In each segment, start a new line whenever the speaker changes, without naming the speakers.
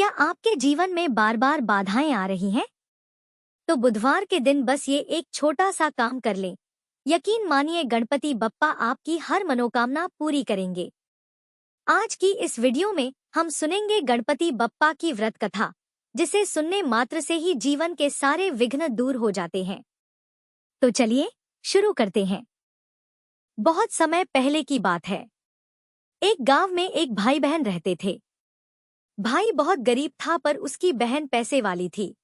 क्या आपके जीवन में बार बार बाधाएं आ रही हैं? तो बुधवार के दिन बस ये एक छोटा सा काम कर लें। यकीन मानिए गणपति बप्पा आपकी हर मनोकामना पूरी करेंगे। आज की इस वीडियो में हम सुनेंगे गणपति बप्पा की व्रत कथा, जिसे सुनने मात्र से ही जीवन के सारे विघ्न दूर हो जाते हैं। तो चलिए शुरू करते हैं। बहुत समय पहले की बात है। एक गांव में एक भाई बहन रहते थे। भाई बहुत गरीब था पर उसकी बहन पैसे वाली थी।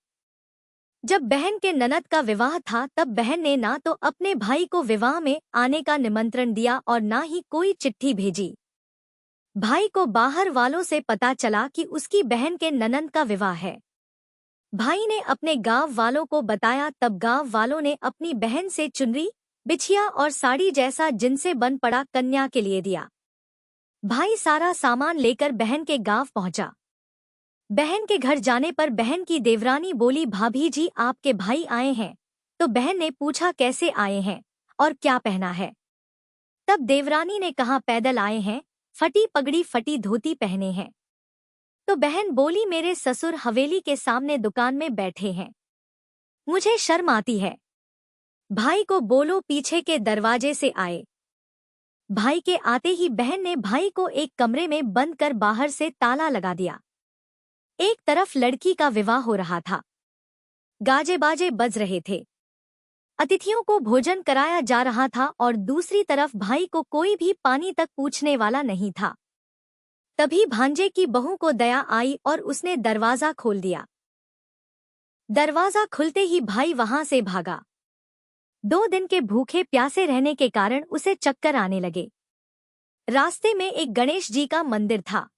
जब बहन के ननद का विवाह था तब बहन ने ना तो अपने भाई को विवाह में आने का निमंत्रण दिया और ना ही कोई चिट्ठी भेजी। भाई को बाहर वालों से पता चला कि उसकी बहन के ननद का विवाह है। भाई ने अपने गांव वालों को बताया, तब गांव वालों ने अपनी बहन से चुनरी, बिछिया और साड़ी जैसा जिनसे बन पड़ा कन्या के लिए दिया। भाई सारा सामान लेकर बहन के गांव पहुंचा। बहन के घर जाने पर बहन की देवरानी बोली, भाभी जी आपके भाई आए हैं। तो बहन ने पूछा, कैसे आए हैं और क्या पहना है? तब देवरानी ने कहा, पैदल आए हैं, फटी पगड़ी फटी धोती पहने हैं। तो बहन बोली, मेरे ससुर हवेली के सामने दुकान में बैठे हैं, मुझे शर्म आती है। भाई को बोलो पीछे के दरवाजे से आए। भाई के आते ही बहन ने भाई को एक कमरे में बंद कर बाहर से ताला लगा दिया। एक तरफ लड़की का विवाह हो रहा था, गाजे बाजे बज रहे थे, अतिथियों को भोजन कराया जा रहा था और दूसरी तरफ भाई को कोई भी पानी तक पूछने वाला नहीं था। तभी भांजे की बहू को दया आई और उसने दरवाजा खोल दिया। दरवाजा खुलते ही भाई वहां से भागा। 2 दिन के भूखे प्यासे रहने के कारण उसे चक्कर आने लगे। रास्ते में एक गणेश जी का मंदिर था।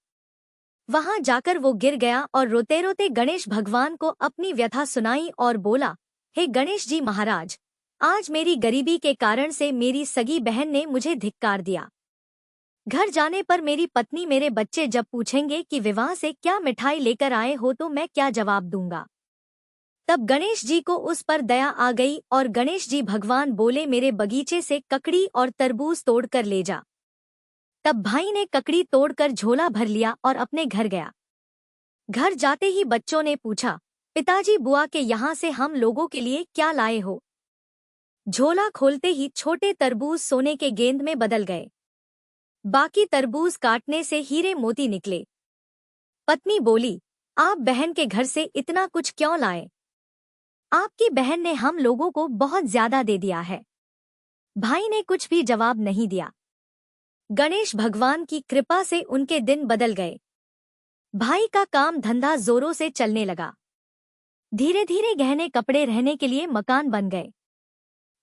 वहां जाकर वो गिर गया और रोते रोते गणेश भगवान को अपनी व्यथा सुनाई और बोला, हे गणेश जी महाराज, आज मेरी गरीबी के कारण से मेरी सगी बहन ने मुझे धिक्कार दिया। घर जाने पर मेरी पत्नी मेरे बच्चे जब पूछेंगे कि विवाह से क्या मिठाई लेकर आए हो तो मैं क्या जवाब दूंगा? तब गणेश जी को उस पर दया आ गई और गणेश जी भगवान बोले, मेरे बगीचे से ककड़ी और तरबूज तोड़कर ले जा। तब भाई ने ककड़ी तोड़कर झोला भर लिया और अपने घर गया। घर जाते ही बच्चों ने पूछा, पिताजी बुआ के यहाँ से हम लोगों के लिए क्या लाए हो? झोला खोलते ही छोटे तरबूज सोने के गेंद में बदल गए। बाकी तरबूज काटने से हीरे मोती निकले। पत्नी बोली, आप बहन के घर से इतना कुछ क्यों लाए? आपकी बहन ने हम लोगों को बहुत ज्यादा दे दिया है। भाई ने कुछ भी जवाब नहीं दिया। गणेश भगवान की कृपा से उनके दिन बदल गए। भाई का काम धंधा जोरों से चलने लगा। धीरे धीरे गहने कपड़े रहने के लिए मकान बन गए।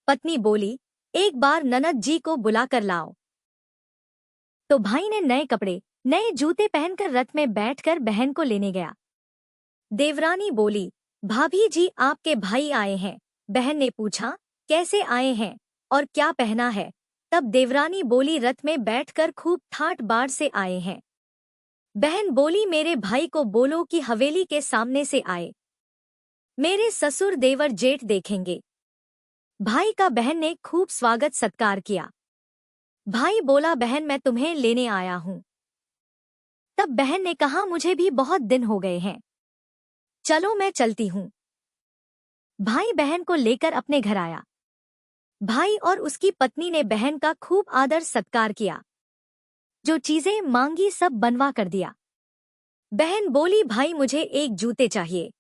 पत्नी बोली, एक बार ननद जी को बुलाकर लाओ। तो भाई ने नए कपड़े, नए जूते पहनकर रथ में बैठकर बहन को लेने गया। देवरानी बोली, भाभी जी आपके भाई आए हैं। बहन ने पूछा, कैसे आए हैं और क्या पहना है? तब देवरानी बोली, रथ में बैठकर खूब ठाट बाट से आए हैं। बहन बोली, मेरे भाई को बोलो कि हवेली के सामने से आए, मेरे ससुर देवर जेठ देखेंगे। भाई का बहन ने खूब स्वागत सत्कार किया। भाई बोला, बहन मैं तुम्हें लेने आया हूं। तब बहन ने कहा, मुझे भी बहुत दिन हो गए हैं, चलो मैं चलती हूं। भाई बहन को लेकर अपने घर आया। भाई और उसकी पत्नी ने बहन का खूब आदर सत्कार किया। जो चीजें मांगी सब बनवा कर दिया। बहन बोली, भाई मुझे एक जूते चाहिए।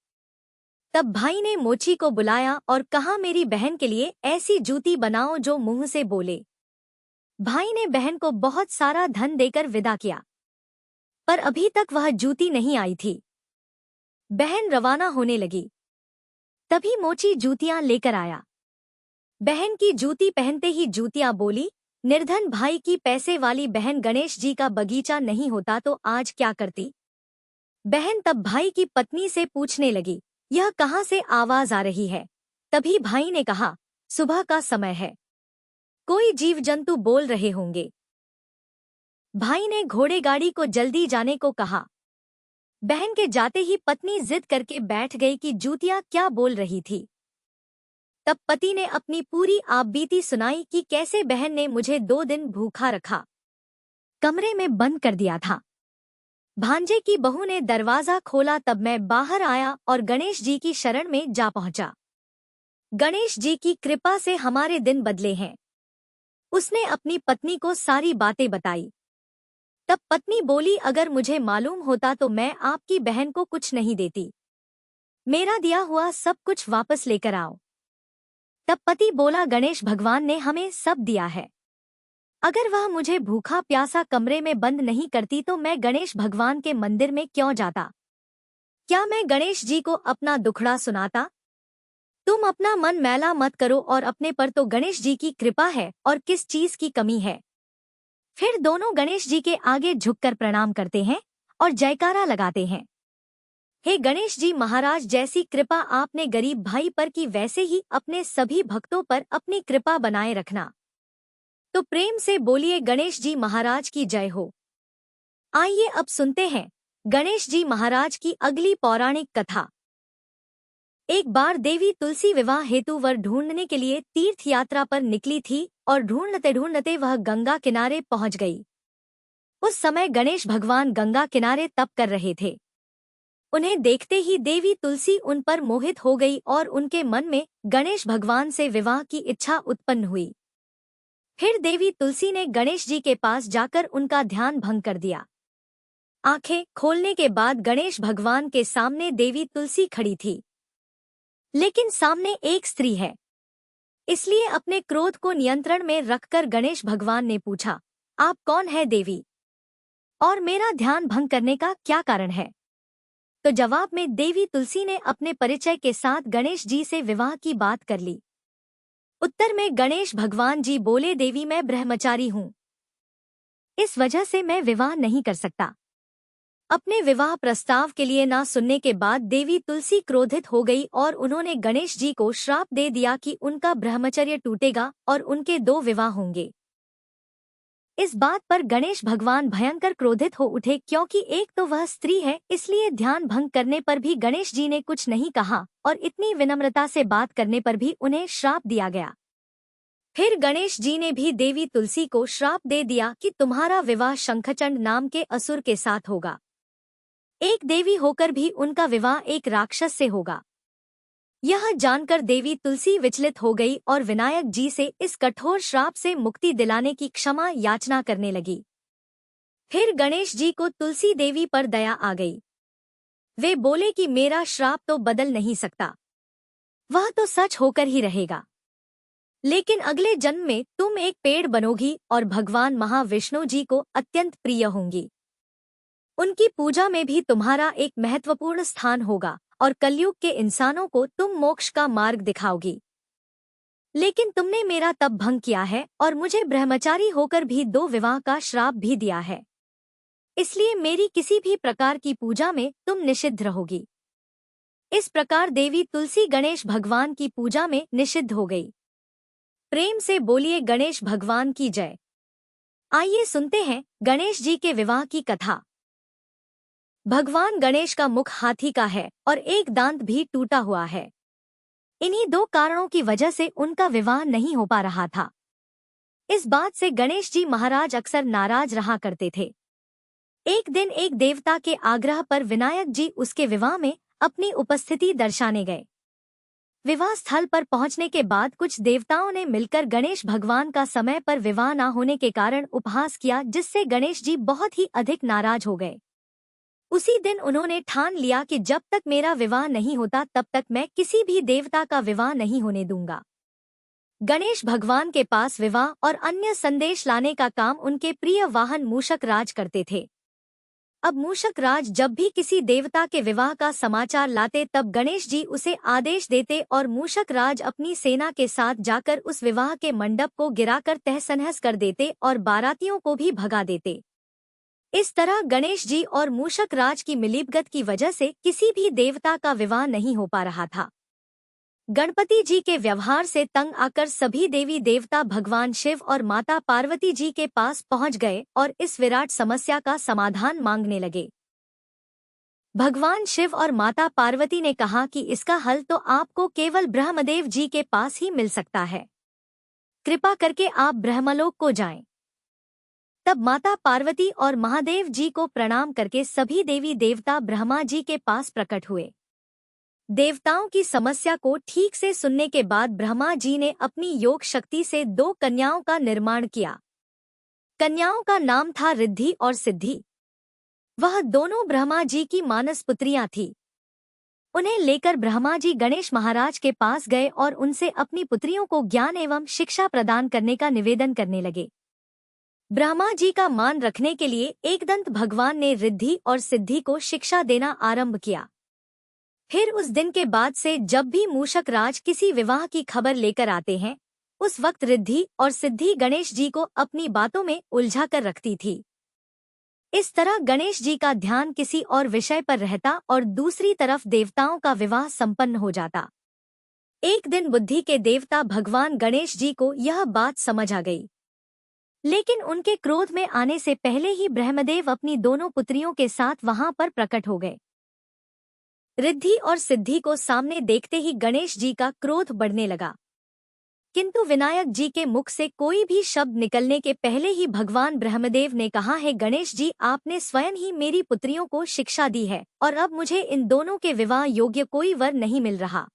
तब भाई ने मोची को बुलाया और कहा, मेरी बहन के लिए ऐसी जूती बनाओ जो मुंह से बोले। भाई ने बहन को बहुत सारा धन देकर विदा किया, पर अभी तक वह जूती नहीं आई थी। बहन रवाना होने लगी। तभी मोची जूतियां लेकर आया। बहन की जूती पहनते ही जूतियां बोली, निर्धन भाई की पैसे वाली बहन, गणेश जी का बगीचा नहीं होता तो आज क्या करती? बहन तब भाई की पत्नी से पूछने लगी, यह कहाँ से आवाज आ रही है? तभी भाई ने कहा, सुबह का समय है, कोई जीव जंतु बोल रहे होंगे। भाई ने घोड़े गाड़ी को जल्दी जाने को कहा। बहन के जाते ही पत्नी जिद करके बैठ गई कि जूतियां क्या बोल रही थी। तब पति ने अपनी पूरी आपबीती सुनाई कि कैसे बहन ने मुझे 2 दिन भूखा रखा, कमरे में बंद कर दिया था। भांजे की बहू ने दरवाजा खोला तब मैं बाहर आया और गणेश जी की शरण में जा पहुंचा। गणेश जी की कृपा से हमारे दिन बदले हैं। उसने अपनी पत्नी को सारी बातें बताई। तब पत्नी बोली, अगर मुझे मालूम होता तो मैं आपकी बहन को कुछ नहीं देती। मेरा दिया हुआ सब कुछ वापस लेकर आओ। तब पति बोला, गणेश भगवान ने हमें सब दिया है। अगर वह मुझे भूखा प्यासा कमरे में बंद नहीं करती तो मैं गणेश भगवान के मंदिर में क्यों जाता? क्या मैं गणेश जी को अपना दुखड़ा सुनाता? तुम अपना मन मैला मत करो और अपने पर तो गणेश जी की कृपा है और किस चीज की कमी है। फिर दोनों गणेश जी के आगे झुककर प्रणाम करते हैं और जयकारा लगाते हैं। हे गणेश जी महाराज, जैसी कृपा आपने गरीब भाई पर की वैसे ही अपने सभी भक्तों पर अपनी कृपा बनाए रखना। तो प्रेम से बोलिए, गणेश जी महाराज की जय हो। आइए अब सुनते हैं गणेश जी महाराज की अगली पौराणिक कथा। एक बार देवी तुलसी विवाह हेतु वर ढूंढने के लिए तीर्थ यात्रा पर निकली थी और ढूंढते ढूंढते वह गंगा किनारे पहुंच गई। उस समय गणेश भगवान गंगा किनारे तप कर रहे थे। उन्हें देखते ही देवी तुलसी उन पर मोहित हो गई और उनके मन में गणेश भगवान से विवाह की इच्छा उत्पन्न हुई। फिर देवी तुलसी ने गणेश जी के पास जाकर उनका ध्यान भंग कर दिया। आंखें खोलने के बाद गणेश भगवान के सामने देवी तुलसी खड़ी थी, लेकिन सामने एक स्त्री है। इसलिए अपने क्रोध को नियंत्रण में रखकर गणेश भगवान ने पूछा, आप कौन है देवी, और मेरा ध्यान भंग करने का क्या कारण है? तो जवाब में देवी तुलसी ने अपने परिचय के साथ गणेश जी से विवाह की बात कर ली। उत्तर में गणेश भगवान जी बोले, देवी मैं ब्रह्मचारी हूँ, इस वजह से मैं विवाह नहीं कर सकता। अपने विवाह प्रस्ताव के लिए ना सुनने के बाद देवी तुलसी क्रोधित हो गई और उन्होंने गणेश जी को श्राप दे दिया कि उनका ब्रह्मचर्य टूटेगा और उनके 2 विवाह होंगे। इस बात पर गणेश भगवान भयंकर क्रोधित हो उठे, क्योंकि एक तो वह स्त्री है, इसलिए ध्यान भंग करने पर भी गणेश जी ने कुछ नहीं कहा और इतनी विनम्रता से बात करने पर भी उन्हें श्राप दिया गया। फिर गणेश जी ने भी देवी तुलसी को श्राप दे दिया कि तुम्हारा विवाह शंखचंड नाम के असुर के साथ होगा। एक देवी होकर भी उनका विवाह एक राक्षस से होगा। यह जानकर देवी तुलसी विचलित हो गई और विनायक जी से इस कठोर श्राप से मुक्ति दिलाने की क्षमा याचना करने लगी। फिर गणेश जी को तुलसी देवी पर दया आ गई। वे बोले कि मेरा श्राप तो बदल नहीं सकता, वह तो सच होकर ही रहेगा। लेकिन अगले जन्म में तुम एक पेड़ बनोगी और भगवान महाविष्णु जी को अत्यंत प्रिय होंगी। उनकी पूजा में भी तुम्हारा एक महत्वपूर्ण स्थान होगा और कलयुग के इंसानों को तुम मोक्ष का मार्ग दिखाओगी। लेकिन तुमने मेरा तप भंग किया है और मुझे ब्रह्मचारी होकर भी 2 विवाह का श्राप भी दिया है, इसलिए मेरी किसी भी प्रकार की पूजा में तुम निषिद्ध रहोगी। इस प्रकार देवी तुलसी गणेश भगवान की पूजा में निषिद्ध हो गई। प्रेम से बोलिए, गणेश भगवान की जय। आइए सुनते हैं गणेश जी के विवाह की कथा। भगवान गणेश का मुख हाथी का है और एक दांत भी टूटा हुआ है। इन्हीं 2 कारणों की वजह से उनका विवाह नहीं हो पा रहा था। इस बात से गणेश जी महाराज अक्सर नाराज रहा करते थे। एक दिन एक देवता के आग्रह पर विनायक जी उसके विवाह में अपनी उपस्थिति दर्शाने गए। विवाह स्थल पर पहुंचने के बाद कुछ देवताओं ने मिलकर गणेश भगवान का समय पर विवाह न होने के कारण उपहास किया, जिससे गणेश जी बहुत ही अधिक नाराज हो गए। उसी दिन उन्होंने ठान लिया कि जब तक मेरा विवाह नहीं होता तब तक मैं किसी भी देवता का विवाह नहीं होने दूंगा। गणेश भगवान के पास विवाह और अन्य संदेश लाने का काम उनके प्रिय वाहन मूषक राज करते थे। अब मूषक राज जब भी किसी देवता के विवाह का समाचार लाते तब गणेश जी उसे आदेश देते और मूषक राज अपनी सेना के साथ जाकर उस विवाह के मंडप को गिराकर तहस-नहस कर देते और बारातियों को भी भगा देते। इस तरह गणेश जी और मूषक राज की मिलीभगत की वजह से किसी भी देवता का विवाह नहीं हो पा रहा था। गणपति जी के व्यवहार से तंग आकर सभी देवी देवता भगवान शिव और माता पार्वती जी के पास पहुंच गए और इस विराट समस्या का समाधान मांगने लगे। भगवान शिव और माता पार्वती ने कहा कि इसका हल तो आपको केवल ब्रह्मदेव जी के पास ही मिल सकता है। कृपा करके आप ब्रह्मलोक को जाएं। तब माता पार्वती और महादेव जी को प्रणाम करके सभी देवी देवता ब्रह्मा जी के पास प्रकट हुए। देवताओं की समस्या को ठीक से सुनने के बाद ब्रह्मा जी ने अपनी योग शक्ति से 2 कन्याओं का निर्माण किया। कन्याओं का नाम था रिद्धि और सिद्धि। वह दोनों ब्रह्मा जी की मानस पुत्रियां थीं। उन्हें लेकर ब्रह्मा जी गणेश महाराज के पास गए और उनसे अपनी पुत्रियों को ज्ञान एवं शिक्षा प्रदान करने का निवेदन करने लगे। ब्रह्मा जी का मान रखने के लिए एकदंत भगवान ने रिद्धि और सिद्धि को शिक्षा देना आरंभ किया। फिर उस दिन के बाद से जब भी मूषक राज किसी विवाह की खबर लेकर आते हैं, उस वक्त रिद्धि और सिद्धि गणेश जी को अपनी बातों में उलझा कर रखती थी। इस तरह गणेश जी का ध्यान किसी और विषय पर रहता और दूसरी तरफ देवताओं का विवाह संपन्न हो जाता। एक दिन बुद्धि के देवता भगवान गणेश जी को यह बात समझ आ गई, लेकिन उनके क्रोध में आने से पहले ही ब्रह्मदेव अपनी दोनों पुत्रियों के साथ वहां पर प्रकट हो गए। रिद्धि और सिद्धि को सामने देखते ही गणेश जी का क्रोध बढ़ने लगा, किंतु विनायक जी के मुख से कोई भी शब्द निकलने के पहले ही भगवान ब्रह्मदेव ने कहा है, गणेश जी आपने स्वयं ही मेरी पुत्रियों को शिक्षा दी है और अब मुझे इन दोनों के विवाह योग्य कोई वर नहीं मिल रहा।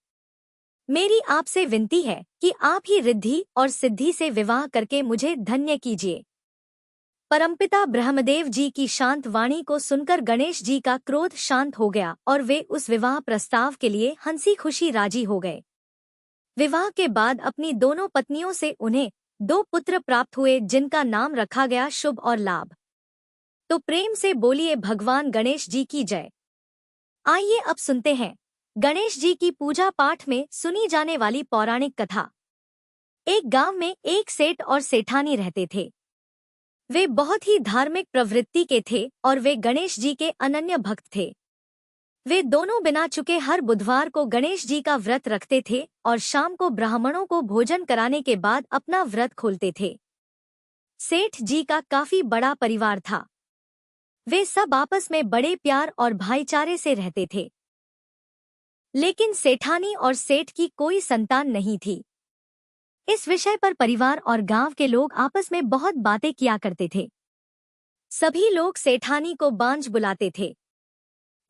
मेरी आपसे विनती है कि आप ही रिद्धि और सिद्धि से विवाह करके मुझे धन्य कीजिए। परमपिता ब्रह्मदेव जी की शांत वाणी को सुनकर गणेश जी का क्रोध शांत हो गया और वे उस विवाह प्रस्ताव के लिए हंसी खुशी राजी हो गए। विवाह के बाद अपनी दोनों पत्नियों से उन्हें 2 पुत्र प्राप्त हुए, जिनका नाम रखा गया शुभ और लाभ। तो प्रेम से बोलिए भगवान गणेश जी की जय। आइए अब सुनते हैं गणेश जी की पूजा पाठ में सुनी जाने वाली पौराणिक कथा। एक गांव में एक सेठ और सेठानी रहते थे। वे बहुत ही धार्मिक प्रवृत्ति के थे और वे गणेश जी के अनन्य भक्त थे। वे दोनों बिना चुके हर बुधवार को गणेश जी का व्रत रखते थे और शाम को ब्राह्मणों को भोजन कराने के बाद अपना व्रत खोलते थे। सेठ जी का काफी बड़ा परिवार था। वे सब आपस में बड़े प्यार और भाईचारे से रहते थे। लेकिन सेठानी और सेठ की कोई संतान नहीं थी। इस विषय पर परिवार और गांव के लोग आपस में बहुत बातें किया करते थे। सभी लोग सेठानी को बांझ बुलाते थे।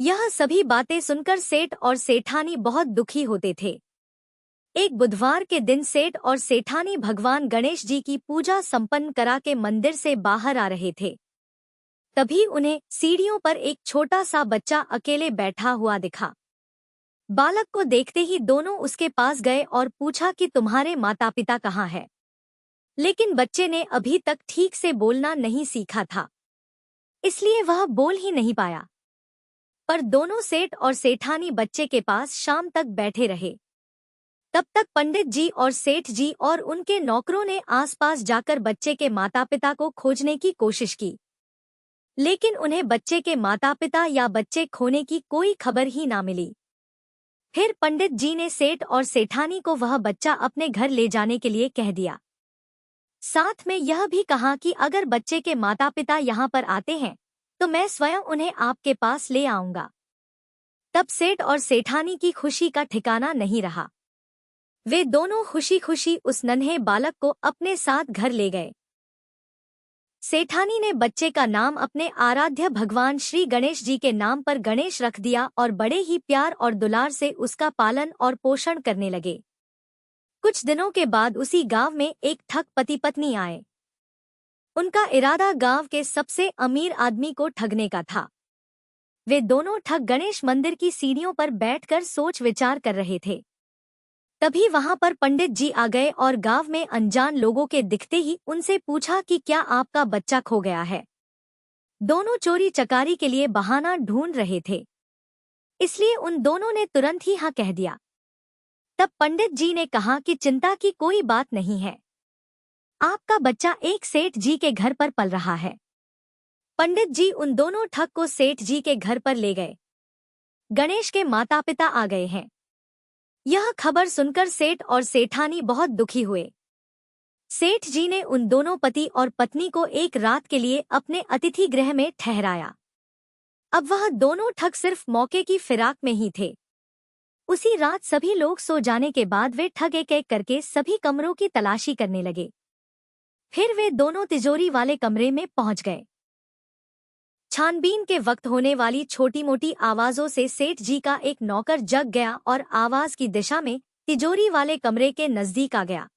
यह सभी बातें सुनकर सेठ और सेठानी बहुत दुखी होते थे। एक बुधवार के दिन सेठ और सेठानी भगवान गणेश जी की पूजा संपन्न करा के मंदिर से बाहर आ रहे थे। तभी उन्हें सीढ़ियों पर एक छोटा सा बच्चा अकेले बैठा हुआ दिखा। बालक को देखते ही दोनों उसके पास गए और पूछा कि तुम्हारे माता पिता कहाँ हैं? लेकिन बच्चे ने अभी तक ठीक से बोलना नहीं सीखा था, इसलिए वह बोल ही नहीं पाया। पर दोनों सेठ और सेठानी बच्चे के पास शाम तक बैठे रहे। तब तक पंडित जी और सेठ जी और उनके नौकरों ने आसपास जाकर बच्चे के माता पिता को खोजने की कोशिश की, लेकिन उन्हें बच्चे के माता पिता या बच्चे खोने की कोई खबर ही ना मिली। फिर पंडित जी ने सेठ और सेठानी को वह बच्चा अपने घर ले जाने के लिए कह दिया। साथ में यह भी कहा कि अगर बच्चे के माता पिता यहाँ पर आते हैं तो मैं स्वयं उन्हें आपके पास ले आऊंगा। तब सेठ और सेठानी की खुशी का ठिकाना नहीं रहा। वे दोनों खुशी खुशी उस नन्हे बालक को अपने साथ घर ले गए। सेठानी ने बच्चे का नाम अपने आराध्य भगवान श्री गणेश जी के नाम पर गणेश रख दिया और बड़े ही प्यार और दुलार से उसका पालन और पोषण करने लगे। कुछ दिनों के बाद उसी गांव में एक ठग पति पत्नी आए। उनका इरादा गांव के सबसे अमीर आदमी को ठगने का था। वे दोनों ठग गणेश मंदिर की सीढ़ियों पर बैठकर सोच विचार कर रहे थे। तभी वहां पर पंडित जी आ गए और गांव में अनजान लोगों के दिखते ही उनसे पूछा कि क्या आपका बच्चा खो गया है? दोनों चोरी चकारी के लिए बहाना ढूंढ रहे थे, इसलिए उन दोनों ने तुरंत ही हाँ कह दिया। तब पंडित जी ने कहा कि चिंता की कोई बात नहीं है, आपका बच्चा एक सेठ जी के घर पर पल रहा है। पंडित जी उन दोनों ठग को सेठ जी के घर पर ले गए। गणेश के माता पिता आ गए हैं। यह खबर सुनकर सेठ और सेठानी बहुत दुखी हुए। सेठ जी ने उन दोनों पति और पत्नी को एक रात के लिए अपने अतिथि गृह में ठहराया। अब वह दोनों ठग सिर्फ मौके की फिराक में ही थे। उसी रात सभी लोग सो जाने के बाद वे ठग एक एक करके सभी कमरों की तलाशी करने लगे। फिर वे दोनों तिजोरी वाले कमरे में पहुंच गए। छानबीन के वक्त होने वाली छोटी मोटी आवाजों से सेठ जी का एक नौकर जग गया और आवाज की दिशा में तिजोरी वाले कमरे के नजदीक आ गया।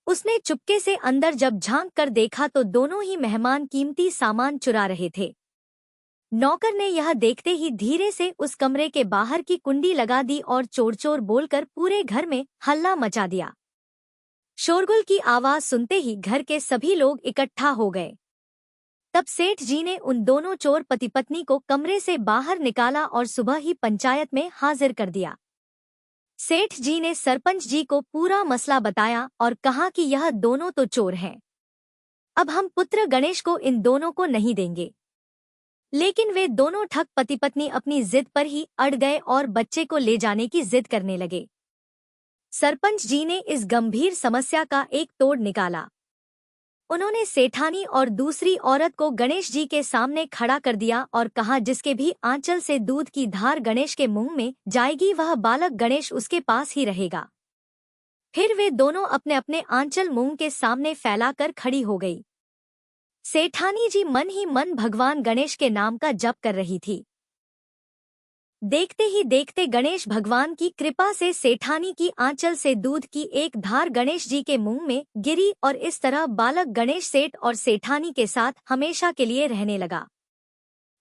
उसने चुपके से अंदर जब झांक कर देखा तो दोनों ही मेहमान कीमती सामान चुरा रहे थे। नौकर ने यह देखते ही धीरे से उस कमरे के बाहर की कुंडी लगा दी और चोर चोर बोलकर पूरे घर में हल्ला मचा दिया। शोरगुल की आवाज सुनते ही घर के सभी लोग इकट्ठा हो गए। तब सेठ जी ने उन दोनों चोर पति पत्नी को कमरे से बाहर निकाला और सुबह ही पंचायत में हाजिर कर दिया। सेठ जी ने सरपंच जी को पूरा मसला बताया और कहा कि यह दोनों तो चोर हैं। अब हम पुत्र गणेश को इन दोनों को नहीं देंगे। लेकिन वे दोनों ठग पति पत्नी अपनी जिद पर ही अड़ गए और बच्चे को ले जाने की जिद करने लगे। सरपंच जी ने इस गंभीर समस्या का एक तोड़ निकाला। उन्होंने सेठानी और दूसरी औरत को गणेश जी के सामने खड़ा कर दिया और कहा, जिसके भी आंचल से दूध की धार गणेश के मुंह में जाएगी वह बालक गणेश उसके पास ही रहेगा। फिर वे दोनों अपने अपने आंचल मुंह के सामने फैलाकर खड़ी हो गई। सेठानी जी मन ही मन भगवान गणेश के नाम का जप कर रही थी। देखते ही देखते गणेश भगवान की कृपा से सेठानी की आंचल से दूध की एक धार गणेश जी के मुंह में गिरी और इस तरह बालक गणेश सेठ और सेठानी के साथ हमेशा के लिए रहने लगा।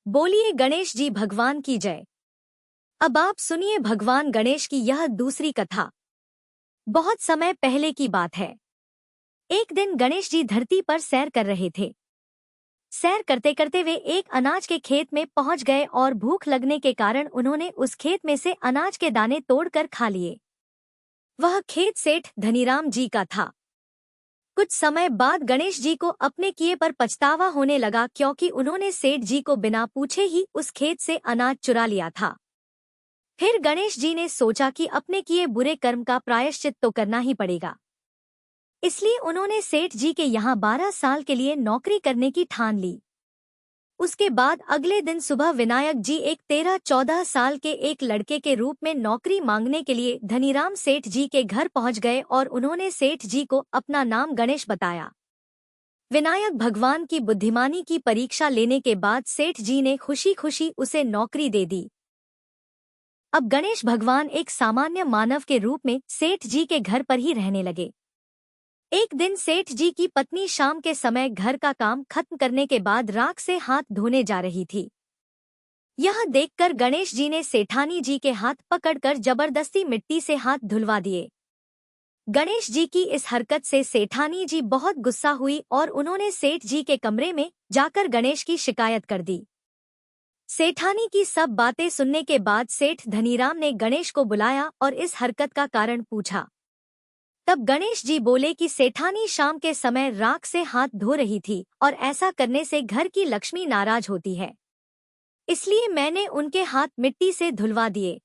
बोलिए गणेश जी भगवान की जय। अब आप सुनिए भगवान गणेश की यह दूसरी कथा। बहुत समय पहले की बात है। एक दिन गणेश जी धरती पर सैर कर रहे थे। सैर करते करते वे एक अनाज के खेत में पहुंच गए और भूख लगने के कारण उन्होंने उस खेत में से अनाज के दाने तोड़कर खा लिए। वह खेत सेठ धनीराम जी का था। कुछ समय बाद गणेश जी को अपने किए पर पछतावा होने लगा, क्योंकि उन्होंने सेठ जी को बिना पूछे ही उस खेत से अनाज चुरा लिया था। फिर गणेश जी ने सोचा कि अपने किए बुरे कर्म का प्रायश्चित तो करना ही पड़ेगा। इसलिए उन्होंने सेठ जी के यहाँ 12 साल के लिए नौकरी करने की ठान ली। उसके बाद अगले दिन सुबह विनायक जी एक 13-14 साल के एक लड़के के रूप में नौकरी मांगने के लिए धनीराम सेठ जी के घर पहुंच गए और उन्होंने सेठ जी को अपना नाम गणेश बताया। विनायक भगवान की बुद्धिमानी की परीक्षा लेने के बाद सेठ जी ने खुशी खुशी उसे नौकरी दे दी। अब गणेश भगवान एक सामान्य मानव के रूप में सेठ जी के घर पर ही रहने लगे। एक दिन सेठ जी की पत्नी शाम के समय घर का काम खत्म करने के बाद राख से हाथ धोने जा रही थी। यह देखकर गणेश जी ने सेठानी जी के हाथ पकड़कर जबरदस्ती मिट्टी से हाथ धुलवा दिए। गणेश जी की इस हरकत से सेठानी जी बहुत गुस्सा हुई और उन्होंने सेठ जी के कमरे में जाकर गणेश की शिकायत कर दी। सेठानी की सब बातें सुनने के बाद सेठ धनीराम ने गणेश को बुलाया और इस हरकत का कारण पूछा। तब गणेश जी बोले कि सेठानी शाम के समय राख से हाथ धो रही थी और ऐसा करने से घर की लक्ष्मी नाराज होती है, इसलिए मैंने उनके हाथ मिट्टी से धुलवा दिए।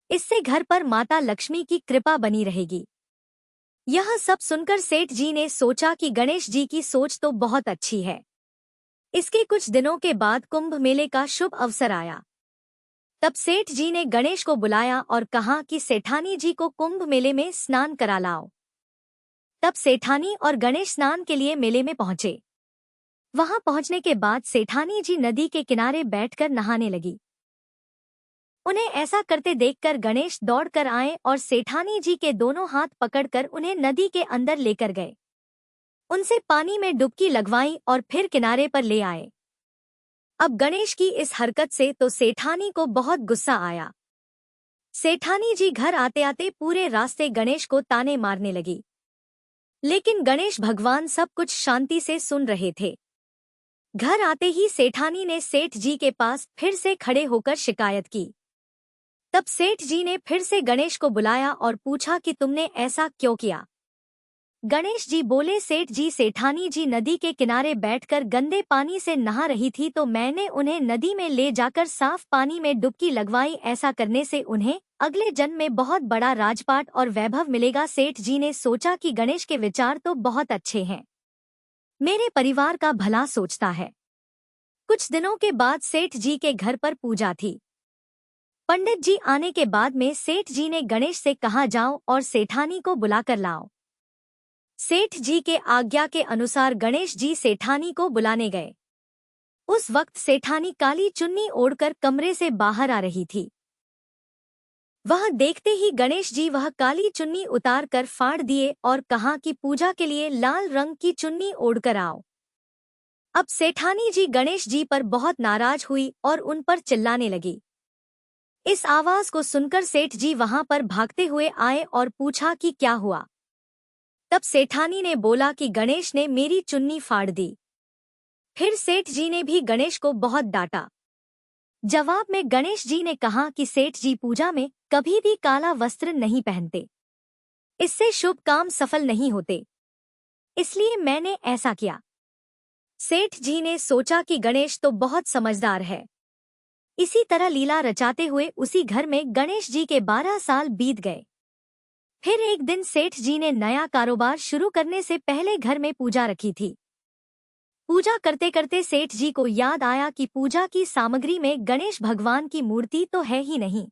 इससे घर पर माता लक्ष्मी की कृपा बनी रहेगी। यह सब सुनकर सेठ जी ने सोचा कि गणेश जी की सोच तो बहुत अच्छी है। इसके कुछ दिनों के बाद कुंभ मेले का शुभ अवसर आया। तब सेठ जी ने गणेश को बुलाया और कहा कि सेठानी जी को कुंभ मेले में स्नान करा लाओ। तब सेठानी और गणेश स्नान के लिए मेले में पहुंचे। वहां पहुंचने के बाद सेठानी जी नदी के किनारे बैठकर नहाने लगी। उन्हें ऐसा करते देखकर गणेश दौड़कर आए और सेठानी जी के दोनों हाथ पकड़कर उन्हें नदी के अंदर लेकर गए। उनसे पानी में डुबकी लगवाई और फिर किनारे पर ले आए। अब गणेश की इस हरकत से तो सेठानी को बहुत गुस्सा आया। सेठानी जी घर आते आते पूरे रास्ते गणेश को ताने मारने लगी, लेकिन गणेश भगवान सब कुछ शांति से सुन रहे थे। घर आते ही सेठानी ने सेठ जी के पास फिर से खड़े होकर शिकायत की। तब सेठ जी ने फिर से गणेश को बुलाया और पूछा कि तुमने ऐसा क्यों किया। गणेश जी बोले, सेठ जी सेठानी जी नदी के किनारे बैठकर गंदे पानी से नहा रही थी तो मैंने उन्हें नदी में ले जाकर साफ पानी में डुबकी लगवाई। ऐसा करने से उन्हें अगले जन्म में बहुत बड़ा राजपाट और वैभव मिलेगा। सेठ जी ने सोचा कि गणेश के विचार तो बहुत अच्छे हैं, मेरे परिवार का भला सोचता है। कुछ दिनों के बाद सेठ जी के घर पर पूजा थी। पंडित जी आने के बाद में सेठ जी ने गणेश से कहा, जाओ और सेठानी को बुलाकर लाओ। सेठ जी के आज्ञा के अनुसार गणेश जी सेठानी को बुलाने गए। उस वक्त सेठानी काली चुन्नी ओढ़कर कमरे से बाहर आ रही थी। वह देखते ही गणेश जी वह काली चुन्नी उतार कर फाड़ दिए और कहा कि पूजा के लिए लाल रंग की चुन्नी ओढ़कर आओ। अब सेठानी जी गणेश जी पर बहुत नाराज हुई और उन पर चिल्लाने लगी। इस आवाज को सुनकर सेठ जी वहां पर भागते हुए आए और पूछा कि क्या हुआ। तब सेठानी ने बोला कि गणेश ने मेरी चुन्नी फाड़ दी। फिर सेठ जी ने भी गणेश को बहुत डांटा। जवाब में गणेश जी ने कहा कि सेठ जी पूजा में कभी भी काला वस्त्र नहीं पहनते, इससे शुभ काम सफल नहीं होते, इसलिए मैंने ऐसा किया। सेठ जी ने सोचा कि गणेश तो बहुत समझदार है। इसी तरह लीला रचाते हुए उसी घर में गणेश जी के 12 साल बीत गए। फिर एक दिन सेठ जी ने नया कारोबार शुरू करने से पहले घर में पूजा रखी थी। पूजा करते करते सेठ जी को याद आया कि पूजा की सामग्री में गणेश भगवान की मूर्ति तो है ही नहीं।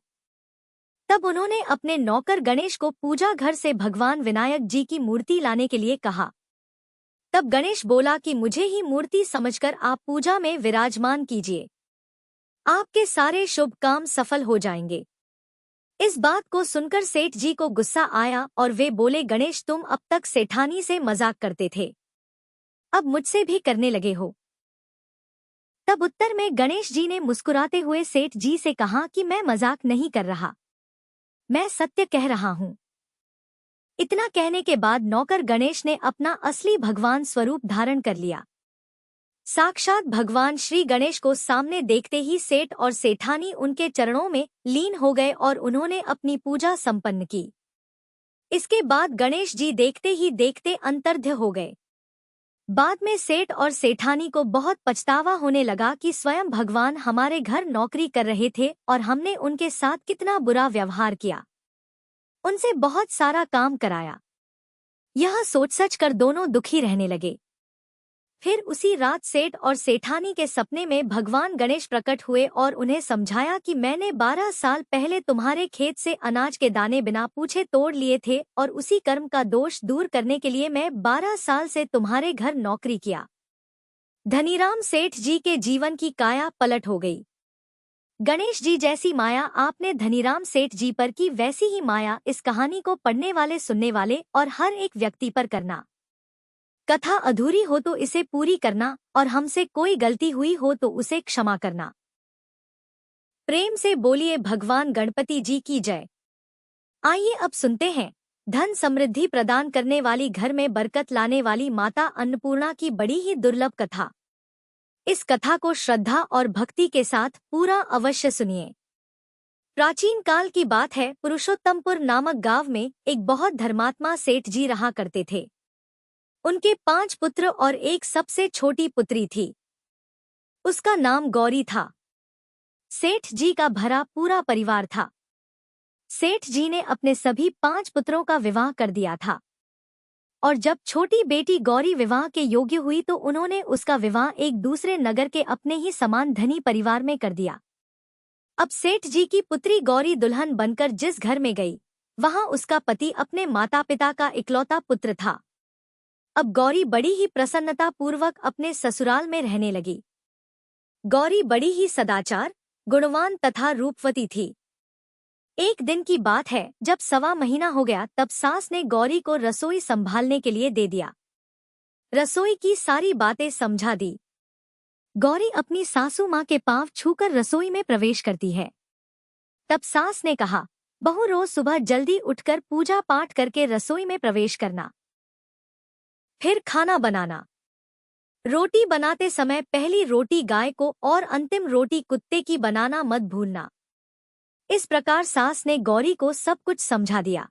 तब उन्होंने अपने नौकर गणेश को पूजा घर से भगवान विनायक जी की मूर्ति लाने के लिए कहा। तब गणेश बोला कि मुझे ही मूर्ति समझकर आप पूजा में विराजमान कीजिए, आपके सारे शुभ काम सफल हो जाएंगे। इस बात को सुनकर सेठ जी को गुस्सा आया और वे बोले, गणेश तुम अब तक सेठानी से मजाक करते थे, अब मुझसे भी करने लगे हो। तब उत्तर में गणेश जी ने मुस्कुराते हुए सेठ जी से कहा कि मैं मजाक नहीं कर रहा, मैं सत्य कह रहा हूँ। इतना कहने के बाद नौकर गणेश ने अपना असली भगवान स्वरूप धारण कर लिया। साक्षात भगवान श्री गणेश को सामने देखते ही सेठ और सेठानी उनके चरणों में लीन हो गए और उन्होंने अपनी पूजा संपन्न की। इसके बाद गणेश जी देखते ही देखते अंतर्ध्य हो गए। बाद में सेठ और सेठानी को बहुत पछतावा होने लगा कि स्वयं भगवान हमारे घर नौकरी कर रहे थे और हमने उनके साथ कितना बुरा व्यवहार किया, उनसे बहुत सारा काम कराया। यह सोच कर दोनों दुखी रहने लगे। फिर उसी रात सेठ और सेठानी के सपने में भगवान गणेश प्रकट हुए और उन्हें समझाया कि मैंने 12 साल पहले तुम्हारे खेत से अनाज के दाने बिना पूछे तोड़ लिए थे और उसी कर्म का दोष दूर करने के लिए मैं 12 साल से तुम्हारे घर नौकरी किया। धनीराम सेठ जी के जीवन की काया पलट हो गई। गणेश जी जैसी माया आपने धनीराम सेठ जी पर की, वैसी ही माया इस कहानी को पढ़ने वाले, सुनने वाले और हर एक व्यक्ति पर करना। कथा अधूरी हो तो इसे पूरी करना और हमसे कोई गलती हुई हो तो उसे क्षमा करना। प्रेम से बोलिए भगवान गणपति जी की जय। आइए अब सुनते हैं धन समृद्धि प्रदान करने वाली, घर में बरकत लाने वाली माता अन्नपूर्णा की बड़ी ही दुर्लभ कथा। इस कथा को श्रद्धा और भक्ति के साथ पूरा अवश्य सुनिए। प्राचीन काल की बात है, पुरुषोत्तमपुर नामक गांव में एक बहुत धर्मात्मा सेठ जी रहा करते थे। उनके 5 पुत्र और एक सबसे छोटी पुत्री थी। उसका नाम गौरी था। सेठ जी का भरा पूरा परिवार था। सेठ जी ने अपने सभी 5 पुत्रों का विवाह कर दिया था और जब छोटी बेटी गौरी विवाह के योग्य हुई तो उन्होंने उसका विवाह एक दूसरे नगर के अपने ही समान धनी परिवार में कर दिया। अब सेठ जी की पुत्री गौरी दुल्हन बनकर जिस घर में गई, वहां उसका पति अपने माता पिता का इकलौता पुत्र था। अब गौरी बड़ी ही प्रसन्नता पूर्वक अपने ससुराल में रहने लगी। गौरी बड़ी ही सदाचार, गुणवान तथा रूपवती थी। एक दिन की बात है, जब 1.25 महीना हो गया तब सास ने गौरी को रसोई संभालने के लिए दे दिया। रसोई की सारी बातें समझा दी। गौरी अपनी सासू माँ के पांव छूकर रसोई में प्रवेश करती है। तब सास ने कहा, बहू रोज सुबह जल्दी उठकर पूजा पाठ करके रसोई में प्रवेश करना, फिर खाना बनाना। रोटी बनाते समय पहली रोटी गाय को और अंतिम रोटी कुत्ते की बनाना मत भूलना। इस प्रकार सास ने गौरी को सब कुछ समझा दिया।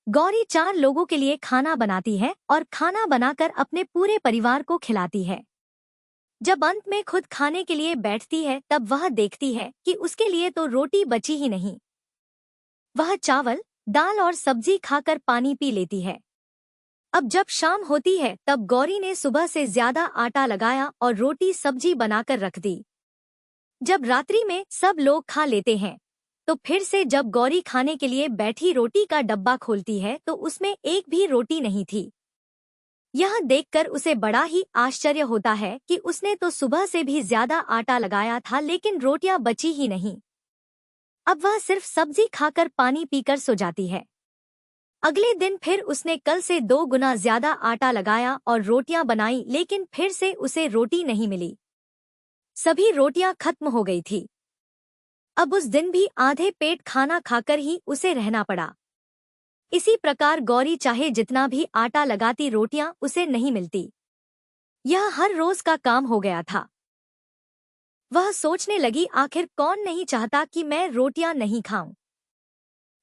गौरी 4 लोगों के लिए खाना बनाती है और खाना बनाकर अपने पूरे परिवार को खिलाती है। जब अंत में खुद खाने के लिए बैठती है तब वह देखती है कि उसके लिए तो रोटी बची ही नहीं। वह चावल, दाल और सब्जी खाकर पानी पी लेती है। अब जब शाम होती है तब गौरी ने सुबह से ज्यादा आटा लगाया और रोटी सब्जी बनाकर रख दी। जब रात्रि में सब लोग खा लेते हैं तो फिर से जब गौरी खाने के लिए बैठी रोटी का डब्बा खोलती है तो उसमें एक भी रोटी नहीं थी। यह देखकर उसे बड़ा ही आश्चर्य होता है कि उसने तो सुबह से भी ज्यादा आटा लगाया था लेकिन रोटियां बची ही नहीं। अब वह सिर्फ सब्जी खाकर पानी पीकर सो जाती है। अगले दिन फिर उसने कल से 2 गुना ज्यादा आटा लगाया और रोटियां बनाई लेकिन फिर से उसे रोटी नहीं मिली। सभी रोटियां खत्म हो गई थी। अब उस दिन भी आधे पेट खाना खाकर ही उसे रहना पड़ा। इसी प्रकार गौरी चाहे जितना भी आटा लगाती रोटियां उसे नहीं मिलती। यह हर रोज का काम हो गया था। वह सोचने लगी आखिर कौन नहीं चाहता कि मैं रोटियां नहीं खाऊं,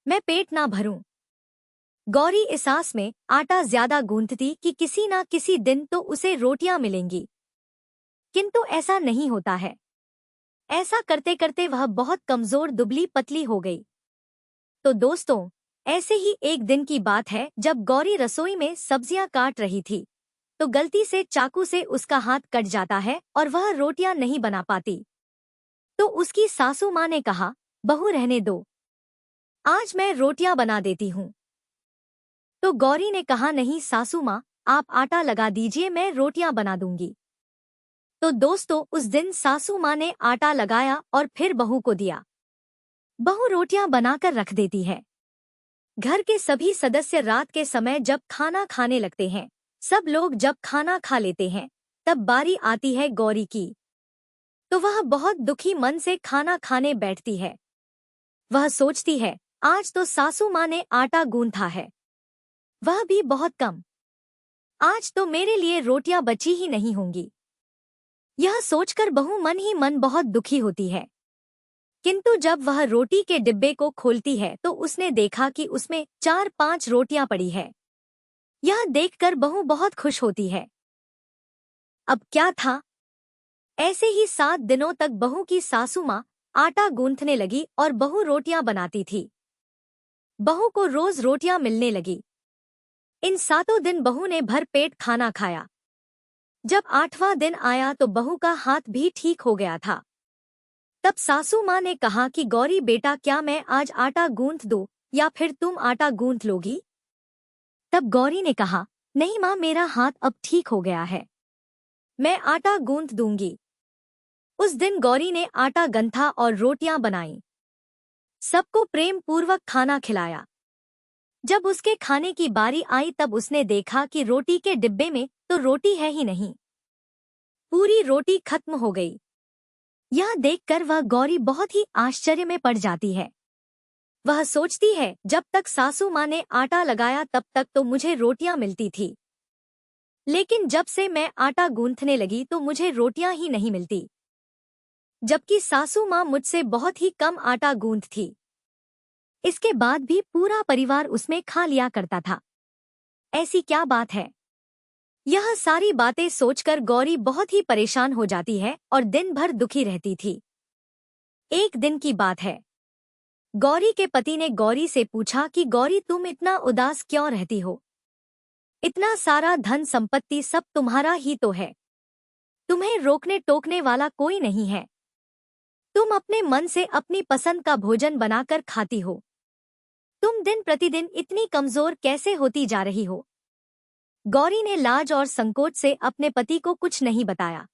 मैं पेट ना भरूं। गौरी इस आस में आटा ज्यादा गूंथती कि किसी ना किसी दिन तो उसे रोटियां मिलेंगी, किंतु ऐसा नहीं होता है। ऐसा करते करते वह बहुत कमजोर दुबली पतली हो गई। तो दोस्तों, ऐसे ही एक दिन की बात है जब गौरी रसोई में सब्जियां काट रही थी तो गलती से चाकू से उसका हाथ कट जाता है और वह रोटियां नहीं बना पाती। तो उसकी सासू माँ ने कहा, बहू रहने दो, आज मैं रोटियां बना देती हूँ। तो गौरी ने कहा, नहीं सासू माँ, आप आटा लगा दीजिए, मैं रोटियां बना दूंगी। तो दोस्तों, उस दिन सासू माँ ने आटा लगाया और फिर बहू को दिया। बहू रोटियां बनाकर रख देती है। घर के सभी सदस्य रात के समय जब खाना खाने लगते हैं, सब लोग जब खाना खा लेते हैं, तब बारी आती है गौरी की। तो वह बहुत दुखी मन से खाना खाने बैठती है। वह सोचती है, आज तो सासू माँ ने आटा गूंथा है, वह भी बहुत कम। आज तो मेरे लिए रोटियां बची ही नहीं होंगी। यह सोचकर बहू मन ही मन बहुत दुखी होती है। किंतु जब वह रोटी के डिब्बे को खोलती है तो उसने देखा कि उसमें 4-5 रोटियां पड़ी है। यह देखकर बहू बहुत खुश होती है। अब क्या था, ऐसे ही 7 दिनों तक बहू की सासू माँ आटा गूंथने लगी और बहू रोटियां बनाती थी। बहू को रोज रोटियां मिलने लगी। इन 7 दिन बहू ने भर पेट खाना खाया। जब 8वां दिन आया तो बहू का हाथ भी ठीक हो गया था। तब सासू माँ ने कहा कि गौरी बेटा, क्या मैं आज आटा गूंथ दूं या फिर तुम आटा गूंथ लोगी? तब गौरी ने कहा, नहीं माँ, मेरा हाथ अब ठीक हो गया है, मैं आटा गूंथ दूंगी। उस दिन गौरी ने आटा गंथा और रोटियां बनाई। सबको प्रेम पूर्वक खाना खिलाया। जब उसके खाने की बारी आई तब उसने देखा कि रोटी के डिब्बे में तो रोटी है ही नहीं। पूरी रोटी खत्म हो गई। यह देखकर वह गौरी बहुत ही आश्चर्य में पड़ जाती है। वह सोचती है, जब तक सासू माँ ने आटा लगाया तब तक तो मुझे रोटियां मिलती थी, लेकिन जब से मैं आटा गूंथने लगी तो मुझे रोटियां ही नहीं मिलती, जबकि सासू माँ मुझसे बहुत ही कम आटा गूंथती। इसके बाद भी पूरा परिवार उसमें खा लिया करता था। ऐसी क्या बात है? यह सारी बातें सोचकर गौरी बहुत ही परेशान हो जाती है और दिन भर दुखी रहती थी। एक दिन की बात है, गौरी के पति ने गौरी से पूछा कि गौरी, तुम इतना उदास क्यों रहती हो? इतना सारा धन संपत्ति सब तुम्हारा ही तो है, तुम्हें रोकने टोकने वाला कोई नहीं है, तुम अपने मन से अपनी पसंद का भोजन बनाकर खाती हो, तुम दिन प्रतिदिन इतनी कमजोर कैसे होती जा रही हो? गौरी ने लाज और संकोच से अपने पति को कुछ नहीं बताया।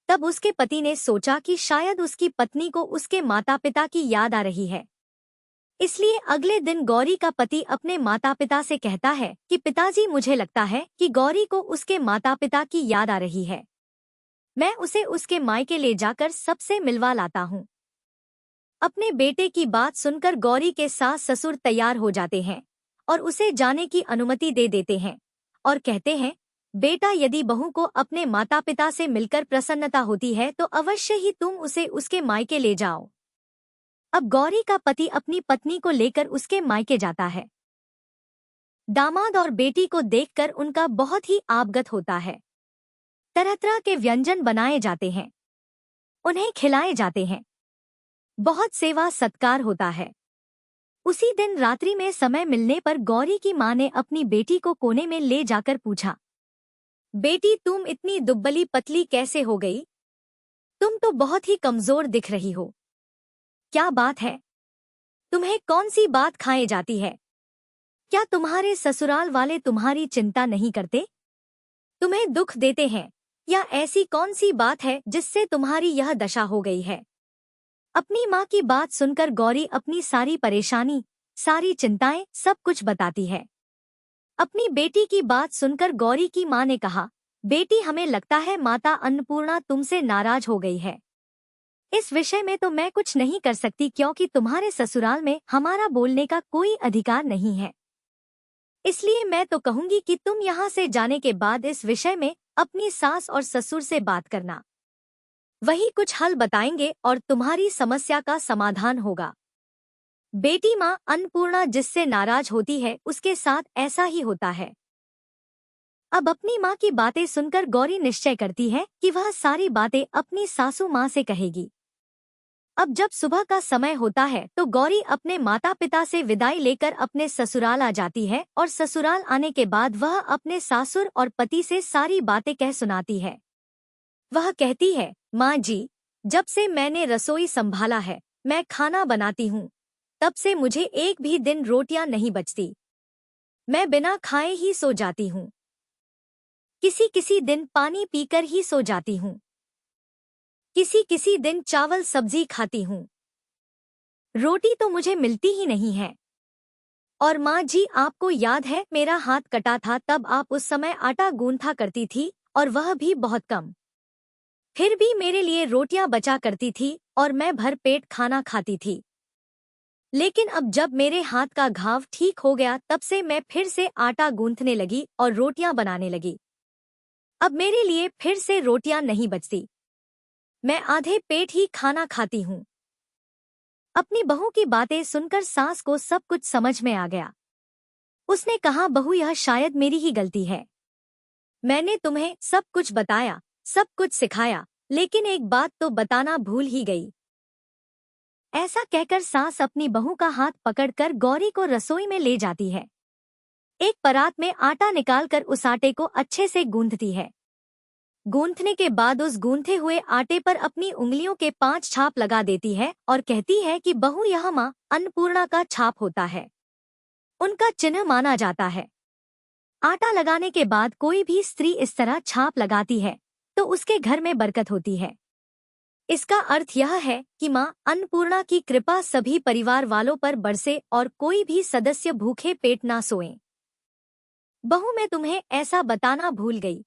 तब उसके पति ने सोचा कि शायद उसकी पत्नी को उसके माता पिता की याद आ रही है। इसलिए अगले दिन गौरी का पति अपने माता पिता से कहता है कि पिताजी, मुझे लगता है कि गौरी को उसके माता पिता की याद आ रही है, मैं उसे उसके मायके ले जाकर सबसे मिलवा लाता हूँ। अपने बेटे की बात सुनकर गौरी के सास ससुर तैयार हो जाते हैं और उसे जाने की अनुमति दे देते हैं और कहते हैं, बेटा, यदि बहू को अपने माता पिता से मिलकर प्रसन्नता होती है तो अवश्य ही तुम उसे उसके मायके ले जाओ। अब गौरी का पति अपनी पत्नी को लेकर उसके मायके जाता है। दामाद और बेटी को देखकर उनका बहुत ही आबगत होता है। तरह तरह के व्यंजन बनाए जाते हैं, उन्हें खिलाए जाते हैं, बहुत सेवा सत्कार होता है। उसी दिन रात्रि में समय मिलने पर गौरी की माँ ने अपनी बेटी को कोने में ले जाकर पूछा, बेटी, तुम इतनी दुबली पतली कैसे हो गई? तुम तो बहुत ही कमजोर दिख रही हो। क्या बात है? तुम्हें कौन सी बात खाए जाती है? क्या तुम्हारे ससुराल वाले तुम्हारी चिंता नहीं करते? तुम्हें दुख देते हैं, या ऐसी कौन सी बात है जिससे तुम्हारी यह दशा हो गई है? अपनी माँ की बात सुनकर गौरी अपनी सारी परेशानी, सारी चिंताएं, सब कुछ बताती है। अपनी बेटी की बात सुनकर गौरी की माँ ने कहा, बेटी, हमें लगता है माता अन्नपूर्णा तुमसे नाराज हो गई है। इस विषय में तो मैं कुछ नहीं कर सकती, क्योंकि तुम्हारे ससुराल में हमारा बोलने का कोई अधिकार नहीं है। इसलिए मैं तो कहूंगी कि तुम यहाँ से जाने के बाद इस विषय में अपनी सास और ससुर से बात करना। वही कुछ हल बताएंगे और तुम्हारी समस्या का समाधान होगा। बेटी, माँ अन्नपूर्णा जिससे नाराज होती है उसके साथ ऐसा ही होता है। अब अपनी माँ की बातें सुनकर गौरी निश्चय करती है कि वह सारी बातें अपनी सासू माँ से कहेगी। अब जब सुबह का समय होता है तो गौरी अपने माता पिता से विदाई लेकर अपने ससुराल आ जाती है, और ससुराल आने के बाद वह अपने सासुर और पति से सारी बातें कह सुनाती है। वह कहती है, माँ जी, जब से मैंने रसोई संभाला है, मैं खाना बनाती हूँ, तब से मुझे एक भी दिन रोटियां नहीं बचती। मैं बिना खाए ही सो जाती हूँ। किसी किसी दिन पानी पीकर ही सो जाती हूँ। किसी किसी दिन चावल सब्जी खाती हूँ। रोटी तो मुझे मिलती ही नहीं है। और माँ जी, आपको याद है मेरा हाथ कटा था, तब आप उस समय आटा गूंथा करती थी, और वह भी बहुत कम। फिर भी मेरे लिए रोटियां बचा करती थी और मैं भर पेट खाना खाती थी। लेकिन अब जब मेरे हाथ का घाव ठीक हो गया, तब से मैं फिर से आटा गूंथने लगी और रोटियां बनाने लगी। अब मेरे लिए फिर से रोटियां नहीं बचती। मैं आधे पेट ही खाना खाती हूँ। अपनी बहू की बातें सुनकर सास को सब कुछ समझ में आ गया। उसने कहा, बहू, यह शायद मेरी ही गलती है। मैंने तुम्हें सब कुछ बताया, सब कुछ सिखाया, लेकिन एक बात तो बताना भूल ही गई। ऐसा कहकर सास अपनी बहू का हाथ पकड़कर गौरी को रसोई में ले जाती है। एक परात में आटा निकालकर उस आटे को अच्छे से गूंथती है। गूंथने के बाद उस गूंथे हुए आटे पर अपनी उंगलियों के 5 छाप लगा देती है और कहती है कि बहू, यह माँ अन्नपूर्णा का छाप होता है, उनका चिन्ह माना जाता है। आटा लगाने के बाद कोई भी स्त्री इस तरह छाप लगाती है तो उसके घर में बरकत होती है। इसका अर्थ यह है कि माँ अन्नपूर्णा की कृपा सभी परिवार वालों पर बरसे और कोई भी सदस्य भूखे पेट ना सोएं। बहू, मैं तुम्हें ऐसा बताना भूल गई।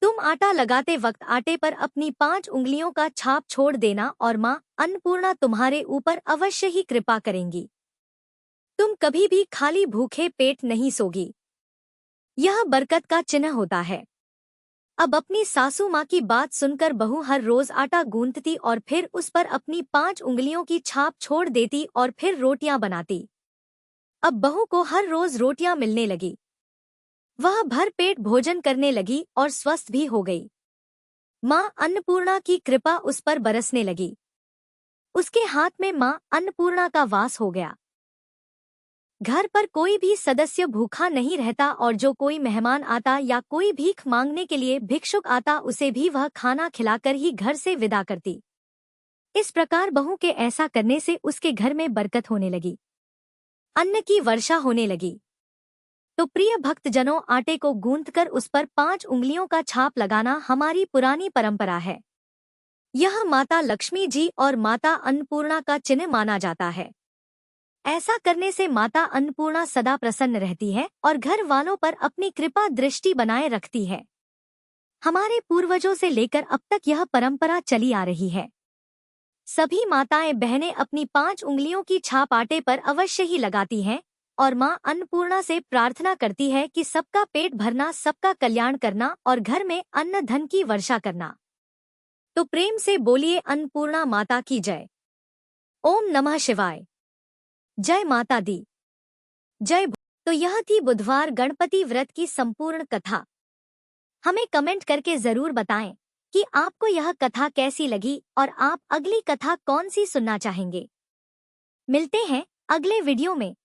तुम आटा लगाते वक्त आटे पर अपनी 5 उंगलियों का छाप छोड़ देना और माँ अन्नपूर्णा तुम्हारे ऊपर अवश्य ही कृपा करेंगी। तुम कभी भी खाली भूखे पेट नहीं सोगी। यह बरकत का चिन्ह होता है। अब अपनी सासू माँ की बात सुनकर बहू हर रोज आटा गूंथती और फिर उस पर अपनी 5 उंगलियों की छाप छोड़ देती और फिर रोटियां बनाती। अब बहू को हर रोज रोटियां मिलने लगी। वह भर पेट भोजन करने लगी और स्वस्थ भी हो गई। माँ अन्नपूर्णा की कृपा उस पर बरसने लगी। उसके हाथ में माँ अन्नपूर्णा का वास हो गया। घर पर कोई भी सदस्य भूखा नहीं रहता और जो कोई मेहमान आता या कोई भीख मांगने के लिए भिक्षुक आता, उसे भी वह खाना खिलाकर ही घर से विदा करती। इस प्रकार बहू के ऐसा करने से उसके घर में बरकत होने लगी, अन्न की वर्षा होने लगी। तो प्रिय भक्तजनों, आटे को गूंथकर उस पर 5 उंगलियों का छाप लगाना हमारी पुरानी परंपरा है। यह माता लक्ष्मी जी और माता अन्नपूर्णा का चिन्ह माना जाता है। ऐसा करने से माता अन्नपूर्णा सदा प्रसन्न रहती है और घर वालों पर अपनी कृपा दृष्टि बनाए रखती है। हमारे पूर्वजों से लेकर अब तक यह परंपरा चली आ रही है। सभी माताएं बहनें अपनी 5 उंगलियों की छाप आटे पर अवश्य ही लगाती हैं और मां अन्नपूर्णा से प्रार्थना करती है कि सबका पेट भरना, सबका कल्याण करना और घर में अन्न धन की वर्षा करना। तो प्रेम से बोलिए, अन्नपूर्णा माता की जय। ओम नमः शिवाय। जय माता दी, जय। तो यह थी बुधवार गणपति व्रत की संपूर्ण कथा। हमें कमेंट करके जरूर बताएं कि आपको यह कथा कैसी लगी और आप अगली कथा कौन सी सुनना चाहेंगे। मिलते हैं अगले वीडियो में।